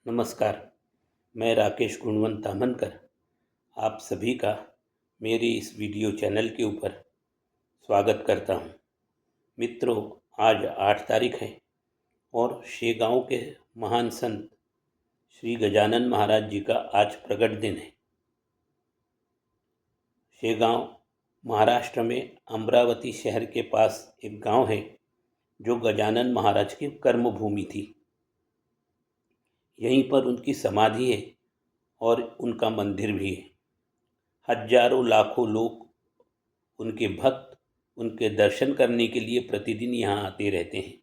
नमस्कार। मैं राकेश गुणवंत तामनकर आप सभी का मेरे इस वीडियो चैनल के ऊपर स्वागत करता हूं। मित्रों, आज 8 तारीख है और शेगांव के महान संत श्री गजानन महाराज जी का आज प्रगट दिन है। शेगांव महाराष्ट्र में अमरावती शहर के पास एक गांव है जो गजानन महाराज की कर्मभूमि थी। यहीं पर उनकी समाधि है और उनका मंदिर भी है। हजारों लाखों लोग उनके भक्त उनके दर्शन करने के लिए प्रतिदिन यहाँ आते रहते हैं।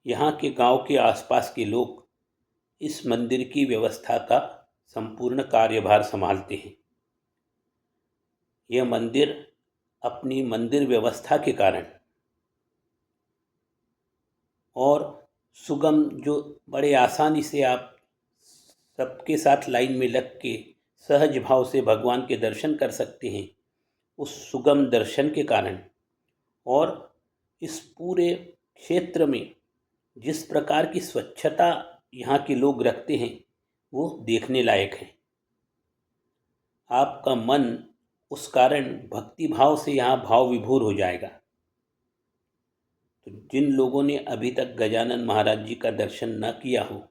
यहाँ के गांव के आसपास के लोग इस मंदिर की व्यवस्था का संपूर्ण कार्यभार संभालते हैं। यह मंदिर अपनी मंदिर व्यवस्था के कारण और सुगम, जो बड़े आसानी से आप सबके साथ लाइन में लग के सहज भाव से भगवान के दर्शन कर सकते हैं, उस सुगम दर्शन के कारण और इस पूरे क्षेत्र में जिस प्रकार की स्वच्छता यहाँ के लोग रखते हैं वो देखने लायक है। आपका मन उस कारण भक्ति भाव से यहाँ भाव विभोर हो जाएगा। तो जिन लोगों ने अभी तक गजानन महाराज जी का दर्शन न किया हो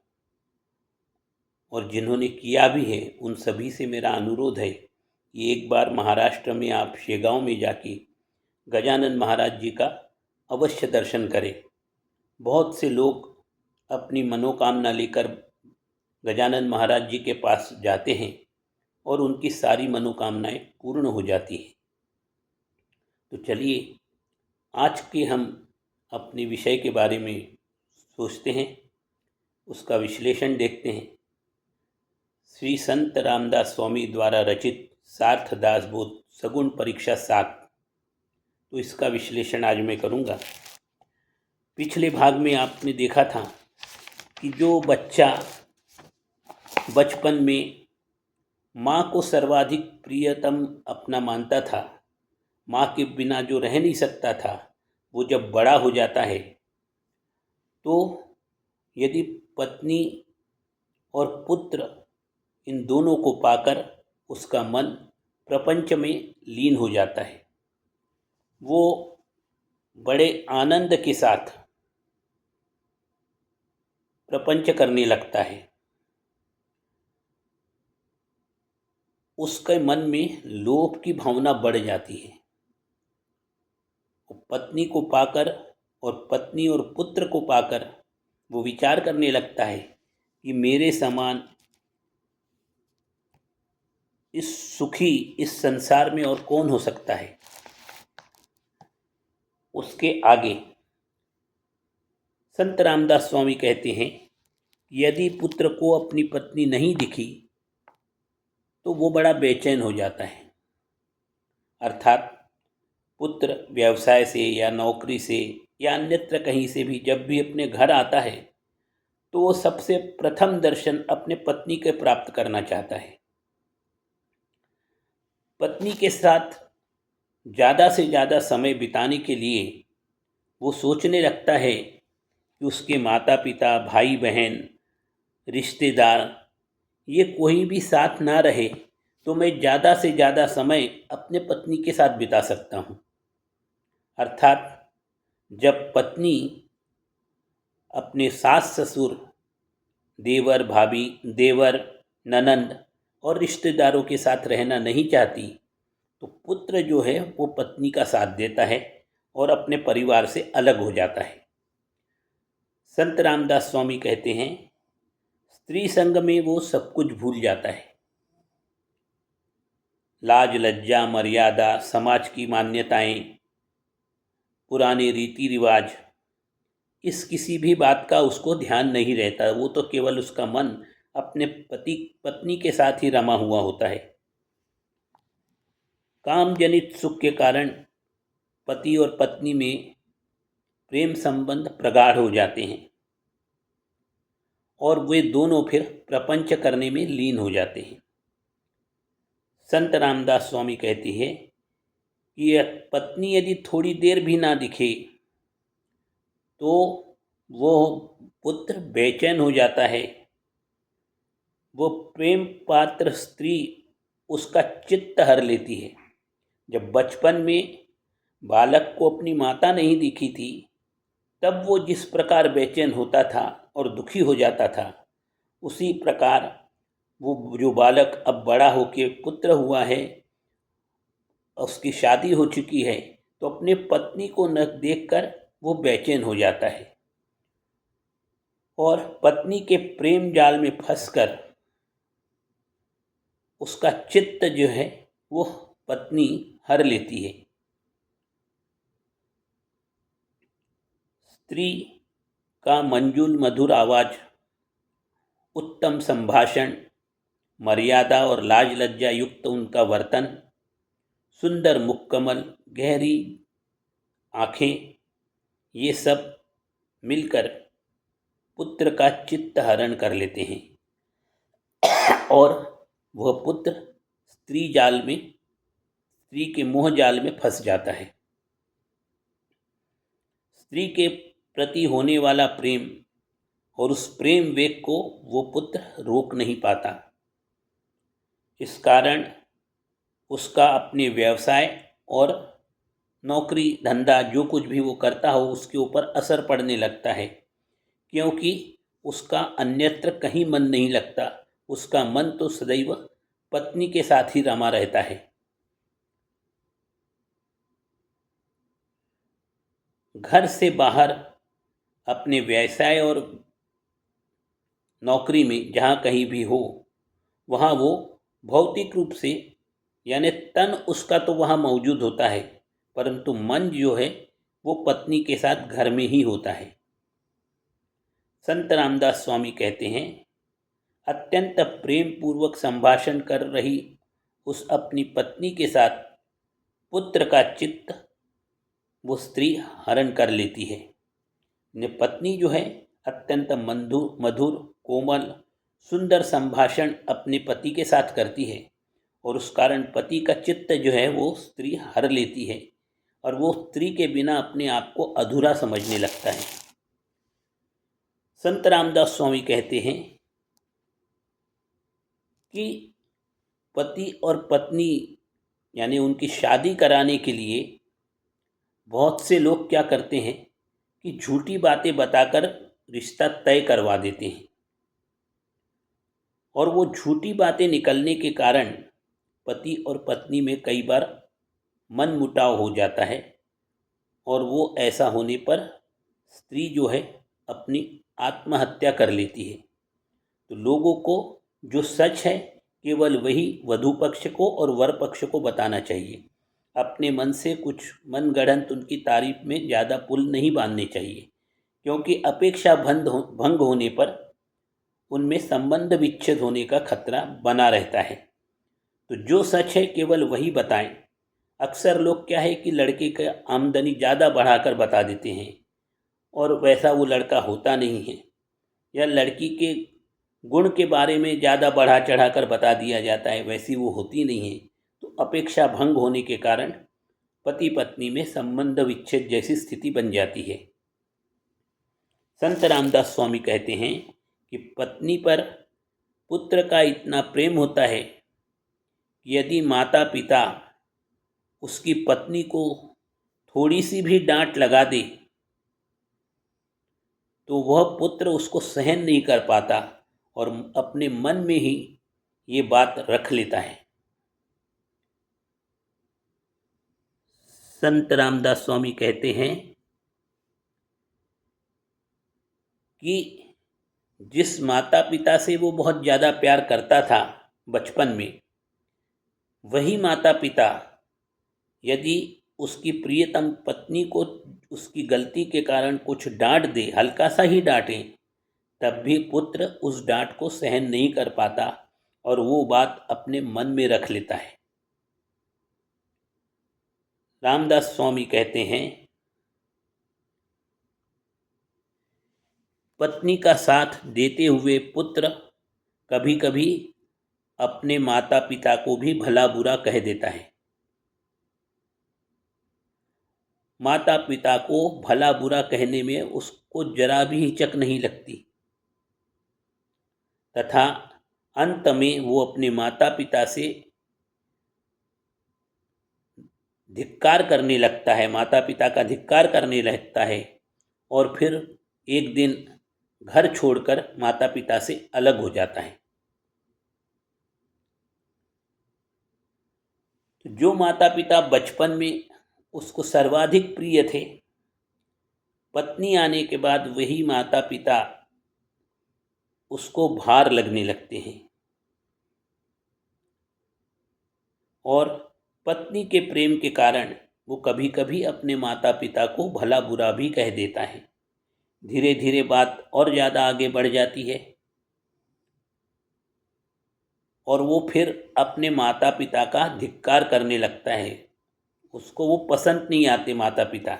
और जिन्होंने किया भी है, उन सभी से मेरा अनुरोध है कि एक बार महाराष्ट्र में आप शेगांव में जाके गजानन महाराज जी का अवश्य दर्शन करें। बहुत से लोग अपनी मनोकामना लेकर गजानन महाराज जी के पास जाते हैं और उनकी सारी मनोकामनाएं पूर्ण हो जाती हैं। तो चलिए आज के हम अपने विषय के बारे में सोचते हैं, उसका विश्लेषण देखते हैं। श्री संत रामदास स्वामी द्वारा रचित सार्थदास बोध सगुण परीक्षा 7, तो इसका विश्लेषण आज मैं करूँगा। पिछले भाग में आपने देखा था कि जो बच्चा बचपन में माँ को सर्वाधिक प्रियतम अपना मानता था, माँ के बिना जो रह नहीं सकता था, वो जब बड़ा हो जाता है तो यदि पत्नी और पुत्र इन दोनों को पाकर उसका मन प्रपंच में लीन हो जाता है। वो बड़े आनंद के साथ प्रपंच करने लगता है। उसके मन में लोभ की भावना बढ़ जाती है। पत्नी को पाकर और पत्नी और पुत्र को पाकर वो विचार करने लगता है कि मेरे समान इस सुखी इस संसार में और कौन हो सकता है। उसके आगे संत रामदास स्वामी कहते हैं, यदि पुत्र को अपनी पत्नी नहीं दिखी तो वो बड़ा बेचैन हो जाता है। अर्थात पुत्र व्यवसाय से या नौकरी से या अन्यत्र कहीं से भी जब भी अपने घर आता है तो वो सबसे प्रथम दर्शन अपने पत्नी के प्राप्त करना चाहता है। पत्नी के साथ ज़्यादा से ज़्यादा समय बिताने के लिए वो सोचने लगता है कि उसके माता पिता, भाई बहन, रिश्तेदार ये कोई भी साथ ना रहे तो मैं ज़्यादा से ज़्यादा समय अपने पत्नी के साथ बिता सकता हूँ। अर्थात जब पत्नी अपने सास ससुर, देवर भाभी, देवर ननंद और रिश्तेदारों के साथ रहना नहीं चाहती तो पुत्र जो है वो पत्नी का साथ देता है और अपने परिवार से अलग हो जाता है। संत रामदास स्वामी कहते हैं, स्त्री संग में वो सब कुछ भूल जाता है। लाज लज्जा मर्यादा, समाज की मान्यताएं, पुराने रीति रिवाज, इस किसी भी बात का उसको ध्यान नहीं रहता। वो तो केवल उसका मन अपने पति पत्नी के साथ ही रमा हुआ होता है। काम जनित सुख के कारण पति और पत्नी में प्रेम संबंध प्रगाढ़ हो जाते हैं और वे दोनों फिर प्रपंच करने में लीन हो जाते हैं। संत रामदास स्वामी कहती है कि यह पत्नी यदि थोड़ी देर भी ना दिखे तो वो पुत्र बेचैन हो जाता है वो प्रेम पात्र स्त्री उसका चित्त हर लेती है। जब बचपन में बालक को अपनी माता नहीं दिखी थी, तब वो जिस प्रकार बेचैन होता था और दुखी हो जाता था, उसी प्रकार वो जो बालक अब बड़ा होके पुत्र हुआ है, उसकी शादी हो चुकी है, तो अपने पत्नी को न देखकर वो बेचैन हो जाता है और पत्नी के प्रेम जाल में फंसकर उसका चित्त जो है वो पत्नी हर लेती है। स्त्री का मंजुल मधुर आवाज, उत्तम संभाषण, मर्यादा और लाज लज्जा युक्त उनका वर्तन, सुंदर मुखकमल, गहरी आँखें, ये सब मिलकर पुत्र का चित्त हरण कर लेते हैं और वह पुत्र स्त्री के मोह जाल में फंस जाता है। स्त्री के प्रति होने वाला प्रेम और उस प्रेम वेग को वो पुत्र रोक नहीं पाता। इस कारण उसका अपने व्यवसाय और नौकरी धंधा जो कुछ भी वो करता हो उसके ऊपर असर पड़ने लगता है, क्योंकि उसका अन्यत्र कहीं मन नहीं लगता। उसका मन तो सदैव पत्नी के साथ ही रमा रहता है। घर से बाहर अपने व्यवसाय और नौकरी में जहाँ कहीं भी हो, वहाँ वो भौतिक रूप से यानी तन उसका तो वहाँ मौजूद होता है, परंतु मन जो है वो पत्नी के साथ घर में ही होता है। संत रामदास स्वामी कहते हैं, अत्यंत प्रेम पूर्वक संभाषण कर रही उस अपनी पत्नी के साथ पुत्र का चित्त वो स्त्री हरण कर लेती है। पत्नी जो है अत्यंत मधुर कोमल सुंदर संभाषण अपने पति के साथ करती है और उस कारण पति का चित्त जो है वो स्त्री हर लेती है और वो स्त्री के बिना अपने आप को अधूरा समझने लगता है। संत रामदास स्वामी कहते हैं कि पति और पत्नी यानी उनकी शादी कराने के लिए बहुत से लोग क्या करते हैं कि झूठी बातें बताकर रिश्ता तय करवा देते हैं और वो झूठी बातें निकलने के कारण पति और पत्नी में कई बार मनमुटाव हो जाता है और वो ऐसा होने पर स्त्री जो है अपनी आत्महत्या कर लेती है। तो लोगों को जो सच है केवल वही वधू पक्ष को और वर पक्ष को बताना चाहिए। अपने मन से कुछ मनगढ़ंत उनकी तारीफ में ज़्यादा पुल नहीं बांधने चाहिए, क्योंकि अपेक्षा भंग होने पर उनमें संबंध विच्छेद होने का खतरा बना रहता है। तो जो सच है केवल वही बताएं। अक्सर लोग क्या है कि लड़के का आमदनी ज़्यादा बढ़ाकर बता देते हैं और वैसा वो लड़का होता नहीं है, या लड़की के गुण के बारे में ज़्यादा बढ़ा चढ़ाकर बता दिया जाता है, वैसी वो होती नहीं है। तो अपेक्षा भंग होने के कारण पति पत्नी में संबंध विच्छेद जैसी स्थिति बन जाती है। संत रामदास स्वामी कहते हैं कि पत्नी पर पुत्र का इतना प्रेम होता है कि यदि माता पिता उसकी पत्नी को थोड़ी सी भी डांट लगा दे तो वह पुत्र उसको सहन नहीं कर पाता और अपने मन में ही ये बात रख लेता है। संत रामदास स्वामी कहते हैं कि जिस माता पिता से वो बहुत ज़्यादा प्यार करता था बचपन में, वही माता पिता यदि उसकी प्रियतम पत्नी को उसकी गलती के कारण कुछ डांट दे, हल्का सा ही डांटे, तब भी पुत्र उस डांट को सहन नहीं कर पाता और वो बात अपने मन में रख लेता है। रामदास स्वामी कहते हैं, पत्नी का साथ देते हुए पुत्र कभी कभी अपने माता पिता को भी भला बुरा कह देता है। माता पिता को भला बुरा कहने में उसको जरा भी हिचक नहीं लगती तथा अंत में वो अपने माता पिता से धिक्कार करने लगता है, माता पिता का धिक्कार करने लगता है और फिर एक दिन घर छोड़कर माता पिता से अलग हो जाता है। तो जो माता पिता बचपन में उसको सर्वाधिक प्रिय थे, पत्नी आने के बाद वही माता पिता उसको भार लगने लगते हैं और पत्नी के प्रेम के कारण वो कभी कभी अपने माता पिता को भला बुरा भी कह देता है। धीरे धीरे बात और ज़्यादा आगे बढ़ जाती है और वो फिर अपने माता पिता का धिक्कार करने लगता है। उसको वो पसंद नहीं आते माता पिता।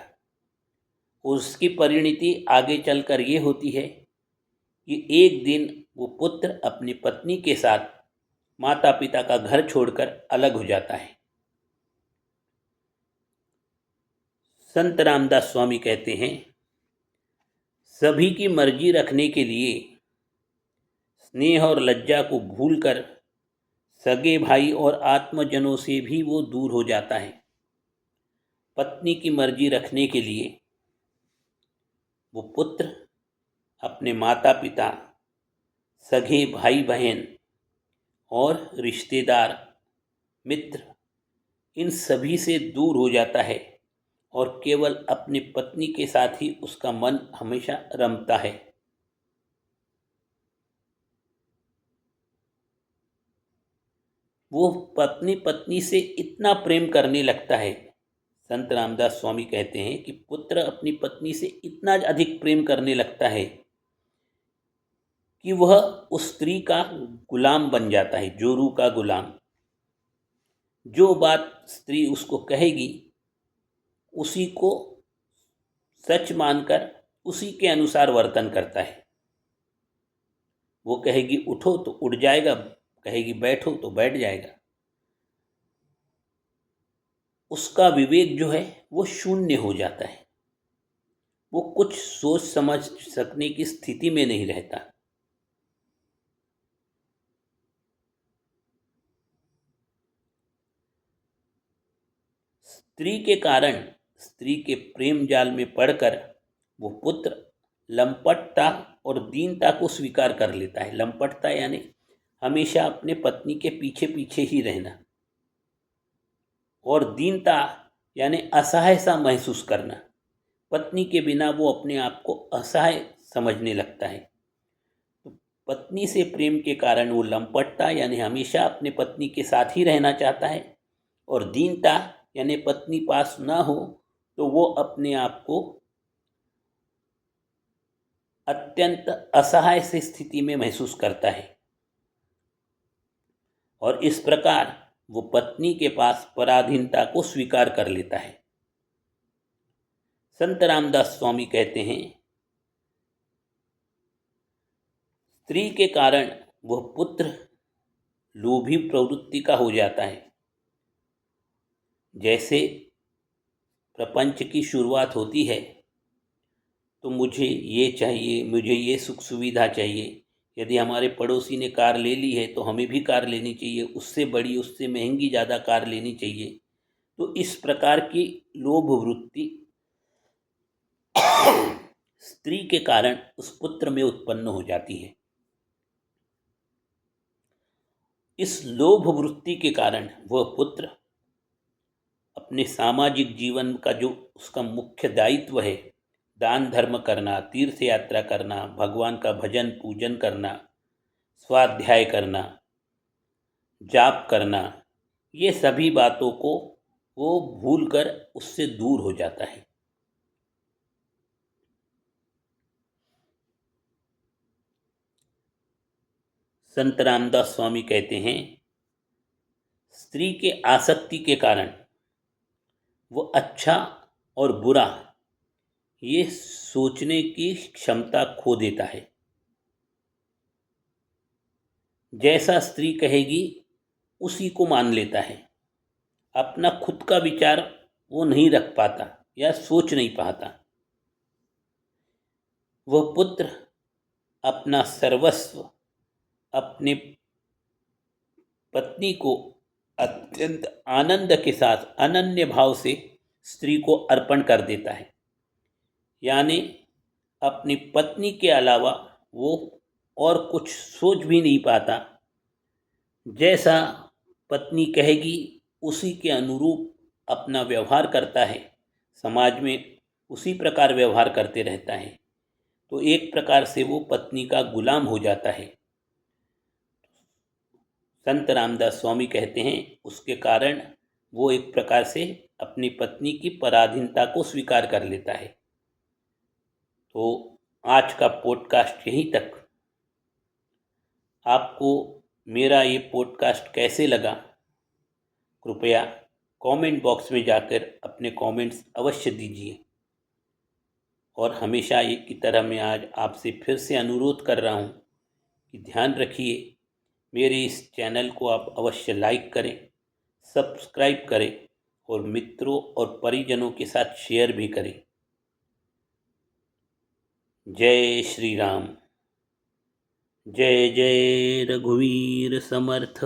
उसकी परिणति आगे चलकर ये होती है कि एक दिन वो पुत्र अपनी पत्नी के साथ माता पिता का घर छोड़कर अलग हो जाता है। संत रामदास स्वामी कहते हैं, सभी की मर्जी रखने के लिए स्नेह और लज्जा को भूलकर सगे भाई और आत्मजनों से भी वो दूर हो जाता है। पत्नी की मर्जी रखने के लिए वो पुत्र अपने माता पिता, सगे भाई बहन और रिश्तेदार, मित्र, इन सभी से दूर हो जाता है और केवल अपनी पत्नी के साथ ही उसका मन हमेशा रमता है। वो पत्नी पत्नी से इतना प्रेम करने लगता है। संत रामदास स्वामी कहते हैं कि पुत्र अपनी पत्नी से इतना अधिक प्रेम करने लगता है कि वह उस स्त्री का गुलाम बन जाता है, जोरू का गुलाम। जो बात स्त्री उसको कहेगी उसी को सच मानकर उसी के अनुसार वर्तन करता है। वो कहेगी उठो तो उठ जाएगा, कहेगी बैठो तो बैठ जाएगा। उसका विवेक जो है वो शून्य हो जाता है। वो कुछ सोच समझ सकने की स्थिति में नहीं रहता। स्त्री के कारण, स्त्री के प्रेम जाल में पड़कर वो पुत्र लंपटता और दीनता को स्वीकार कर लेता है। लंपटता यानी हमेशा अपने पत्नी के पीछे पीछे ही रहना, और दीनता यानी असहाय सा महसूस करना। पत्नी के बिना वो अपने आप को असहाय समझने लगता है। तो पत्नी से प्रेम के कारण वो लंपटता यानी हमेशा अपने पत्नी के साथ ही रहना चाहता है, और दीनता यानी पत्नी पास ना हो तो वो अपने आप को अत्यंत असहाय से स्थिति में महसूस करता है और इस प्रकार वो पत्नी के पास पराधीनता को स्वीकार कर लेता है। संत रामदास स्वामी कहते हैं, स्त्री के कारण वह पुत्र लोभी प्रवृत्ति का हो जाता है। जैसे प्रपंच की शुरुआत होती है तो मुझे ये चाहिए, मुझे ये सुख सुविधा चाहिए। यदि हमारे पड़ोसी ने कार ले ली है तो हमें भी कार लेनी चाहिए, उससे बड़ी, उससे महंगी ज़्यादा कार लेनी चाहिए। तो इस प्रकार की लोभ वृत्ति स्त्री के कारण उस पुत्र में उत्पन्न हो जाती है। इस लोभ वृत्ति के कारण वह पुत्र अपने सामाजिक जीवन का जो उसका मुख्य दायित्व है, दान धर्म करना, तीर्थ यात्रा करना, भगवान का भजन पूजन करना, स्वाध्याय करना, जाप करना, ये सभी बातों को वो भूलकर उससे दूर हो जाता है। संत रामदास स्वामी कहते हैं, स्त्री के आसक्ति के कारण वो अच्छा और बुरा ये सोचने की क्षमता खो देता है। जैसा स्त्री कहेगी उसी को मान लेता है। अपना खुद का विचार वो नहीं रख पाता या सोच नहीं पाता। वह पुत्र अपना सर्वस्व अपने पत्नी को अत्यंत आनंद के साथ अनन्य भाव से स्त्री को अर्पण कर देता है। यानी अपनी पत्नी के अलावा वो और कुछ सोच भी नहीं पाता। जैसा पत्नी कहेगी उसी के अनुरूप अपना व्यवहार करता है, समाज में उसी प्रकार व्यवहार करते रहता है। तो एक प्रकार से वो पत्नी का गुलाम हो जाता है। संत रामदास स्वामी कहते हैं उसके कारण वो एक प्रकार से अपनी पत्नी की पराधीनता को स्वीकार कर लेता है। तो आज का पॉडकास्ट यहीं तक। आपको मेरा ये पॉडकास्ट कैसे लगा, कृपया कमेंट बॉक्स में जाकर अपने कमेंट्स अवश्य दीजिए। और हमेशा ये की तरह मैं आज आपसे फिर से अनुरोध कर रहा हूँ कि ध्यान रखिए, मेरे इस चैनल को आप अवश्य लाइक करें, सब्सक्राइब करें और मित्रों और परिजनों के साथ शेयर भी करें। जय श्री राम। जय जय रघुवीर समर्थ।